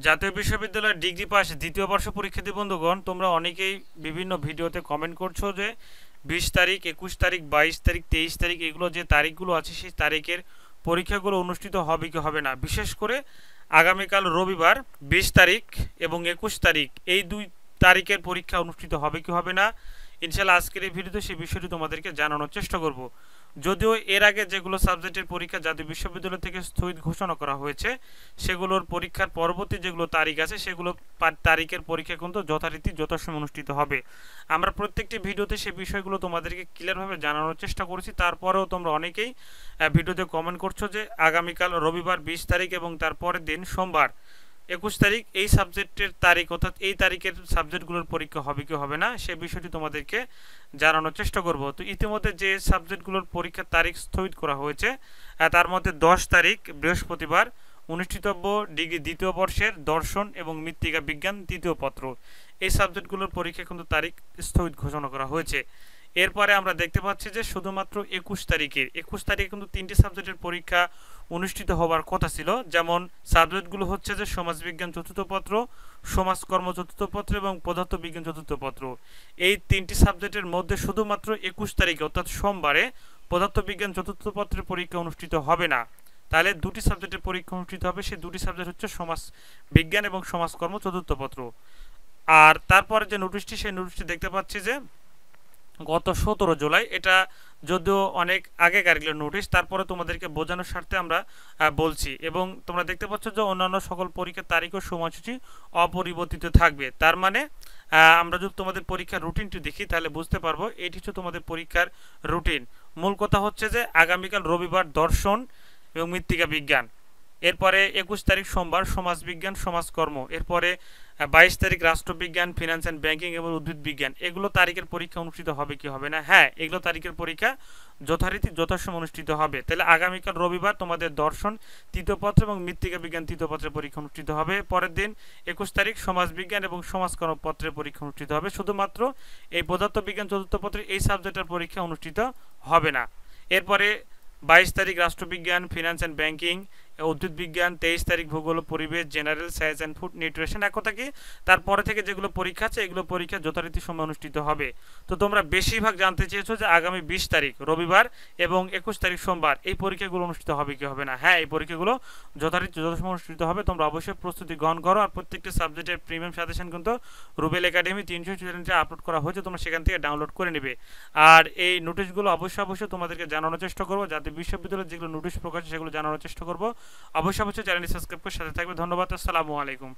জাতীয় বিশ্ববিদ্যালয়ের degree pass দ্বিতীয় বর্ষ পরীক্ষার্থী বন্ধুগণ, তোমরা অনেকেই বিভিন্ন ভিডিওতে কমেন্ট করছো যে 20 তারিখ, 21 তারিখ, 22 তারিখ, 23 তারিখ এগুলো যে তারিখগুলো আছে সেই তারিখের পরীক্ষাগুলো অনুষ্ঠিত হবে কি হবে না। বিশেষ করে আগামীকাল রবিবার 20 তারিখ এবং 21 তারিখ এই দুই তারিখের পরীক্ষা অনুষ্ঠিত হবে কি হবে না। ইনশাল্লাহ আজকের এই ভিডিওতে সেই বিষয়টি তোমাদেরকে জানানোর চেষ্টা করব। যদিও এর আগে যেগুলো সাবজেক্টের পরীক্ষা জাতীয় বিশ্ববিদ্যালয় থেকে স্থগিত ঘোষণা করা হয়েছে সেগুলোর পরীক্ষার পরবর্তী যেগুলো তারিখ আছে সেগুলো তারিখের পরীক্ষা কিন্তু যথারীতি যথাসময় অনুষ্ঠিত হবে। আমরা প্রত্যেকটি ভিডিওতে সেই বিষয়গুলো তোমাদেরকে ক্লিয়ারভাবে জানানোর চেষ্টা করেছি। তারপরেও তোমরা অনেকেই ভিডিওতে কমেন্ট করছো যে আগামীকাল রবিবার 20 তারিখ এবং তারপরের দিন সোমবার 21 তারিখ এই সাবজেক্টের তারিখ, অর্থাৎ এই তারিখের সাবজেক্টগুলোর পরীক্ষা হবে কি হবে না সে বিষয়টি তোমাদেরকে জানানোর চেষ্টা করব। তো ইতিমধ্যে যে সাবজেক্টগুলোর পরীক্ষার তারিখ স্থগিত করা হয়েছে তার মধ্যে 10 তারিখ বৃহস্পতিবার অনুষ্ঠিতব্য ডিগ্রি দ্বিতীয় বর্ষের দর্শন এবং মৃত্তিকা বিজ্ঞান তৃতীয় পত্র এই সাবজেক্টগুলোর পরীক্ষা কিন্তু তারিখ স্থগিত ঘোষণা করা হয়েছে। এরপরে আমরা দেখতে পাচ্ছি যে শুধুমাত্র 21 তারিখে কিন্তু 3টি সাবজেক্টের পরীক্ষা অনুষ্ঠিত হওয়ার কথা ছিল। যেমন সাবজেক্টগুলো হচ্ছে যে সমাজবিজ্ঞান চতুর্থ পত্র, সমাজকর্ম চতুর্থ পত্র এবং পদার্থবিজ্ঞান চতুর্থ পত্র। এই 3টি সাবজেক্টের মধ্যে শুধুমাত্র 21 তারিখে অর্থাৎ সোমবারে পদার্থবিজ্ঞান চতুর্থ পত্রের পরীক্ষা অনুষ্ঠিত হবে না। তাহলে দুটি সাবজেক্টের পরীক্ষা অনুষ্ঠিত হবে, সেই দুটি সাবজেক্ট হচ্ছে সমাজ বিজ্ঞান এবং সমাজকর্ম চতুর্থ পত্র। আর তারপরে যে নোটিশটি সেই নোটিশটি দেখতে পাচ্ছি যে গত 17 জুলাই, এটা যদিও অনেক আগেকার নোটিশ, তারপরে তোমাদেরকে বোঝানোর স্বার্থে আমরা বলছি। এবং তোমরা দেখতে পাচ্ছ যে অন্যান্য সকল পরীক্ষার তারিখ ও সময়সূচি অপরিবর্তিত থাকবে। তার মানে আমরা যদি তোমাদের পরীক্ষার রুটিনটি দেখি তাহলে বুঝতে পারবো এটি হচ্ছে তোমাদের পরীক্ষার রুটিন। মূল কথা হচ্ছে যে আগামীকাল রবিবার দর্শন এবং মৃত্তিকা বিজ্ঞান, এরপরে 21 তারিখ সোমবার সমাজবিজ্ঞান সমাজকর্ম, এরপরে 22 তারিখ রাষ্ট্রবিজ্ঞান ফিনান্স অ্যান্ড ব্যাংকিং এবং উদ্ভিদ বিজ্ঞান। এগুলো তারিখের পরীক্ষা অনুষ্ঠিত হবে কি হবে না? হ্যাঁ, এগুলো তারিখের পরীক্ষা যথারীতি যথাসময় অনুষ্ঠিত হবে। তাহলে আগামীকাল রবিবার তোমাদের দর্শন তৃতীয় পত্র এবং মৃত্তিকা বিজ্ঞান তৃতীয় পত্রের পরীক্ষা অনুষ্ঠিত হবে। পরের দিন 21 তারিখ সমাজবিজ্ঞান এবং সমাজকর্ম পত্রের পরীক্ষা অনুষ্ঠিত হবে। শুধুমাত্র এই পদার্থবিজ্ঞান চতুর্থ পত্রের এই সাবজেক্টের পরীক্ষা অনুষ্ঠিত হবে না। এরপরে 22 তারিখ রাষ্ট্রবিজ্ঞান ফিনান্স অ্যান্ড ব্যাংকিং উদ্ভিদ বিজ্ঞান, 23 তারিখ ভূগোল পরিবেশ general science and food nutrition. এক কথা কি তারপরে থেকে যেগুলো পরীক্ষা আছে এগুলো পরীক্ষা যথারীতি সময় অনুষ্ঠিত হবে। তো তোমরা বেশিরভাগ জানতে চেয়েছো যে আগামী 20 তারিখ রবিবার এবং 21 তারিখ সোমবার এই পরীক্ষাগুলো অনুষ্ঠিত হবে কি হবে না। হ্যাঁ, এই পরীক্ষাগুলো যথারীতি যথাসময় অনুষ্ঠিত হবে। তোমরা অবশ্যই প্রস্তুতি গ্রহণ করো। আর প্রত্যেকটি সাবজেক্টের প্রিমিয়াম সাজেশন কিন্তু রুবেল একাডেমি 300 চ্যানেলে আপলোড করা হয়েছে, তোমরা সেখান থেকে ডাউনলোড করে নেবে। আর এই নোটিশগুলো অবশ্যই তোমাদেরকে জানানোর চেষ্টা করবো, যাতে বিশ্ববিদ্যালয়ের যেগুলো নোটিশ প্রকাশ সেগুলো জানানোর চেষ্টা করবো। অবশ্যই চ্যানেলটি সাবস্ক্রাইব করে সাথে থাকবে। ধন্যবাদ। আসসালামু আলাইকুম।